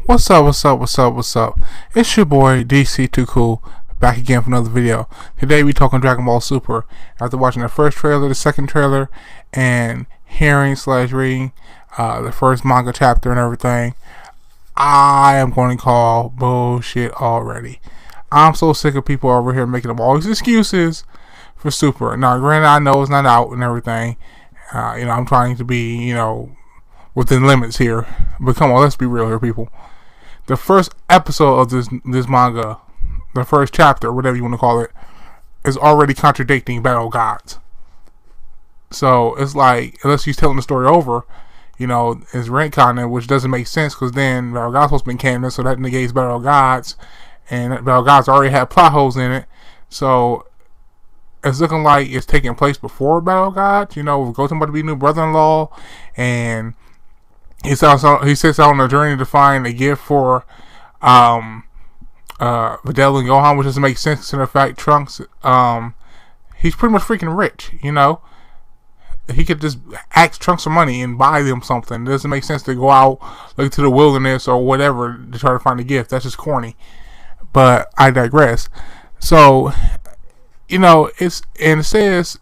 What's up, what's up, what's up, what's up? It's your boy DC Too Cool, back again for another video. Today we talking Dragon Ball Super. After watching the first trailer, the second trailer, and hearing / reading the first manga chapter and everything, I am going to call bullshit already. I'm so sick of people over here making up all these excuses for Super. Now, granted, I know it's not out and everything. I'm trying to be, within limits here. But come on, let's be real here, people. The first episode of this manga, the first chapter, whatever you want to call it, is already contradicting Battle of Gods. So it's like, unless he's telling the story over, it's rent content, which doesn't make sense because then Battle of Gods supposed to be canon, so that negates Battle of Gods, and Battle of Gods already had plot holes in it. So it's looking like it's taking place before Battle of Gods. With Goten about to be new brother-in-law, and he sets out on a journey to find a gift for Videl and Gohan, which doesn't make sense in the fact Trunks, he's pretty much freaking rich, He could just ask Trunks for money and buy them something. It doesn't make sense to go out like to the wilderness or whatever to try to find a gift. That's just corny. But I digress. So, it says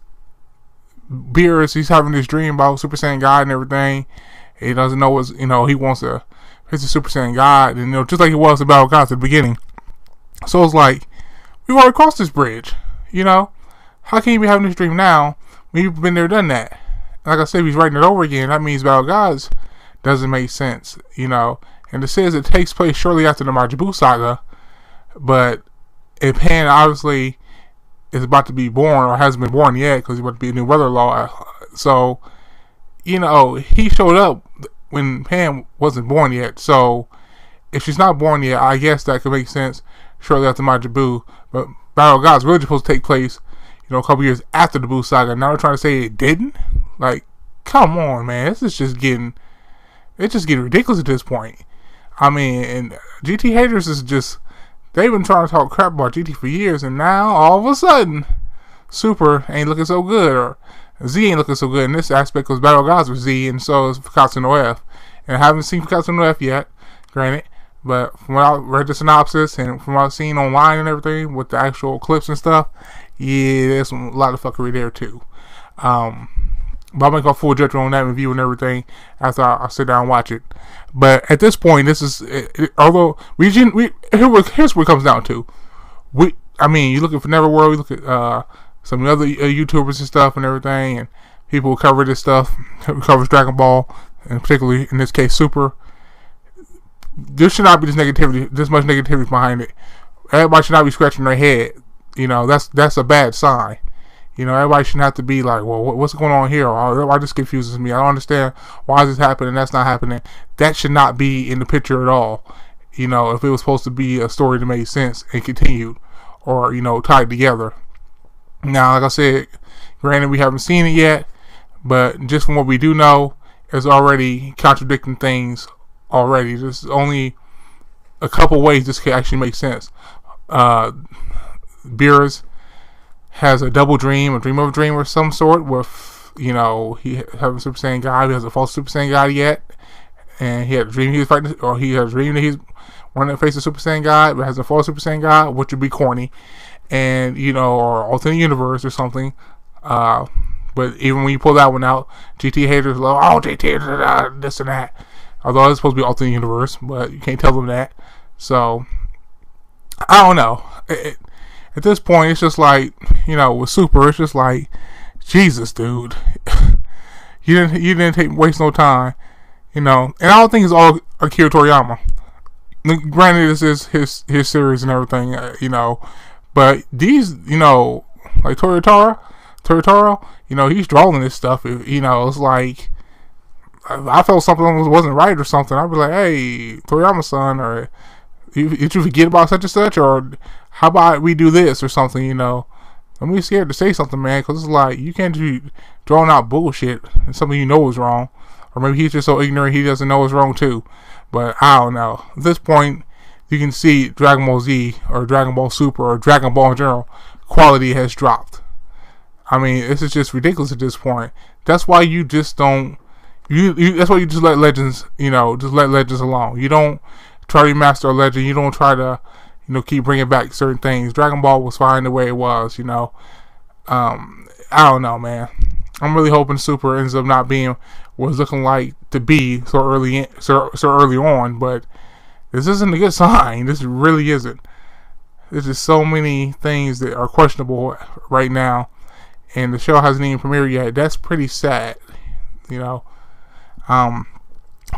Beerus, he's having this dream about Super Saiyan God and everything. He doesn't know what's, he wants to face the Super Saiyan God, and just like he was about God at the beginning. So it's like, we've already crossed this bridge, How can you be having this dream now when you've been there, done that? Like I said, if he's writing it over again, that means Battle of Gods doesn't make sense, And it says it takes place shortly after the Majin Buu saga, but if Pan obviously is about to be born or hasn't been born yet because he's about to be a new brother-in-law, so he showed up when Pan wasn't born yet. So if she's not born yet, I guess that could make sense shortly after Majin Buu. But Battle of Gods really supposed to take place, a couple years after the Buu saga. Now they're trying to say it didn't. Like, come on, man. This is just getting ridiculous at this point. I mean, and GT haters is just, they've been trying to talk crap about GT for years, and now all of a sudden, Super ain't looking so good, or Z ain't looking so good in this aspect because Battle of Gods was Z, and so is Fakatsu no F. And I haven't seen Fakatsu no F yet, granted, but from what I read the synopsis and from what I've seen online and everything with the actual clips and stuff, yeah, there's a lot of fuckery there too. But I'll make a full judgment on that review and everything after I sit down and watch it. But at this point, this is although here's what it comes down to. You look at Neverworld, we look at some other YouTubers and stuff and everything, and people who cover this stuff, who covers Dragon Ball, and particularly in this case Super. There should not be this much negativity behind it. Everybody should not be scratching their head. That's a bad sign. Everybody shouldn't have to be like, well, what's going on here? Or why this confuses me? I don't understand why is this happening. That's not happening. That should not be in the picture at all. If it was supposed to be a story that made sense and continued, or tied together. Now, like I said, granted we haven't seen it yet, but just from what we do know, it's already contradicting things already. There's only a couple ways this could actually make sense. Beerus has a double dream, a dream of a dream of some sort, with, he having Super Saiyan God, he has a false Super Saiyan God yet, and he had a dream he was fighting, or he had a dream that he's wanting to face a Super Saiyan God, but has a false Super Saiyan God, which would be corny. And or alternate universe or something, but even when you pull that one out, GT haters love, oh, GT this and that, although it's supposed to be alternate universe, but you can't tell them that. So I don't know. At this point, it's just like, with Super, it's just like, Jesus, dude, you didn't waste no time, and I don't think it's all Akira Toriyama. Granted, this is his series and everything, But these, like Toyotaro, he's drawing this stuff. It's like, I felt something wasn't right or something. I'd be like, hey, Toriyama-san, or did you forget about such and such, or how about we do this or something, I'm really scared to say something, man, because it's like, you can't be drawing out bullshit and something is wrong. Or maybe he's just so ignorant he doesn't know it's wrong too. But I don't know. At this point, you can see Dragon Ball Z or Dragon Ball Super or Dragon Ball in general, quality has dropped. I mean, this is just ridiculous at this point. That's why you just don't. That's why you just let Legends, just let Legends alone. You don't try to remaster a legend. You don't try to, keep bringing back certain things. Dragon Ball was fine the way it was. I don't know, man. I'm really hoping Super ends up not being what it's looking like to be so early on, but this isn't a good sign. This really isn't. There's just so many things that are questionable right now, and the show hasn't even premiered yet. That's pretty sad, But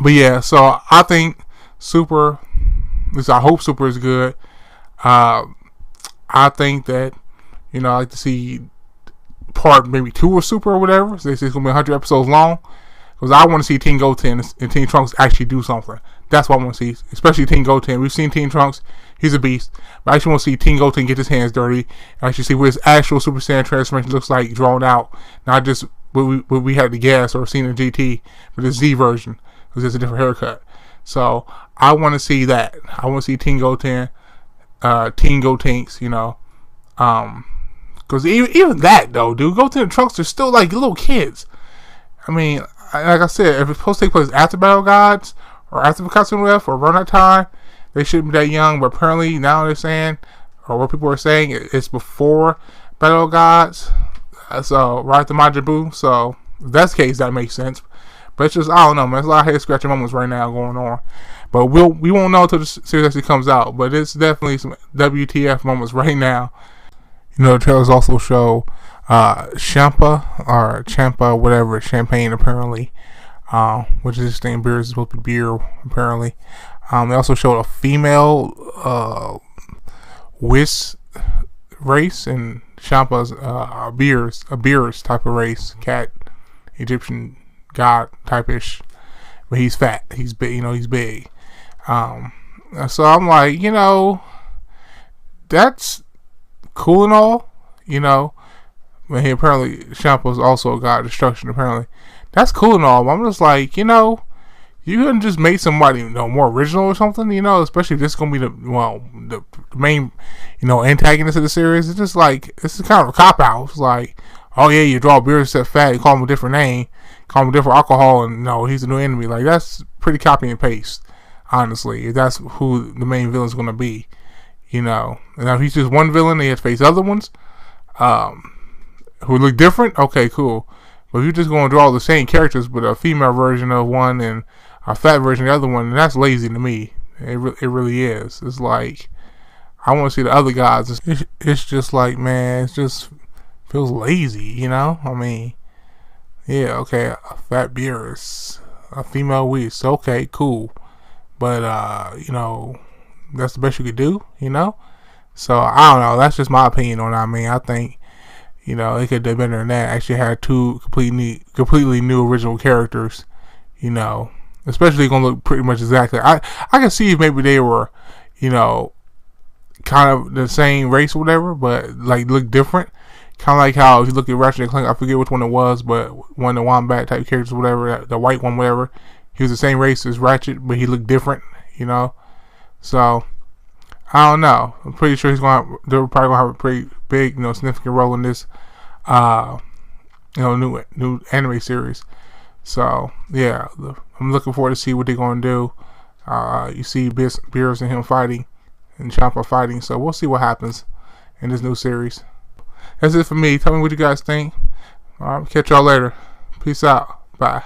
yeah, so I think Super, at least I hope Super is good. I think that, I like to see part maybe 2 of Super or whatever. So they say it's going to be 100 episodes long. Because I want to see Teen Goten and Teen Trunks actually do something. That's what I want to see. Especially Teen Goten. We've seen Teen Trunks. He's a beast. But I actually want to see Teen Goten get his hands dirty. And actually see what his actual Super Saiyan transformation looks like drawn out. Not just what we had to guess or seen in GT. But the Z version. Because it's a different haircut. So I want to see that. I want to see Teen Goten. Teen Gotenks, because even that though, dude, Goten and Trunks are still like little kids. I mean, like I said, if it's supposed to take place after Battle Gods or after Katsuno F or around that time, they shouldn't be that young. But apparently now they're saying, or what people are saying, it's before Battle Gods. So right after Majin Buu. So if that's the case, that makes sense. But it's just, I don't know, man. There's a lot of head scratching moments right now going on. But we won't know until the series actually comes out. But it's definitely some WTF moments right now. The trailers also show Champa, whatever, champagne apparently, which is this thing. Beer is supposed to be beer apparently. They also showed a female whisk race, and Champa's a beers type of race, cat, Egyptian god type-ish, but he's fat. He's big. He's big. So I'm like, that's cool and all, but he apparently Shampoo's also a god of destruction. Apparently, that's cool and all. But I'm just like, you couldn't just make somebody more original or something, especially if this is gonna be the main antagonist of the series. It's just like, this is kind of a cop out. It's like, oh yeah, you draw a beer set fat, you call him a different name, call him a different alcohol, and no, he's a new enemy. Like, that's pretty copy and paste, honestly. If that's who the main villain's gonna be. And if he's just one villain, he has to face other ones who look different. Okay, cool. But if you're just going to draw the same characters with a female version of one and a fat version of the other one, then that's lazy to me. It really is. It's like, I want to see the other guys. It's just like, man, it just feels lazy, I mean, yeah, okay, a fat beer is a female whisk. Okay, cool. But, that's the best you could do, So I don't know. That's just my opinion on it. I mean, I think, it could have been better than that. Actually had 2 completely new original characters, especially gonna look pretty much exactly. I can see if maybe they were, kind of the same race or whatever, but like look different. Kind of like how if you look at Ratchet and Clank, I forget which one it was, but one of the Wombat type characters, whatever, the white one, whatever. He was the same race as Ratchet, but he looked different, So, I don't know. I'm pretty sure they're probably gonna have a pretty big, significant role in this, new anime series. So, yeah, I'm looking forward to see what they're gonna do. You see Beerus and him fighting, and Champa fighting. So we'll see what happens in this new series. That's it for me. Tell me what you guys think. All right, catch y'all later. Peace out. Bye.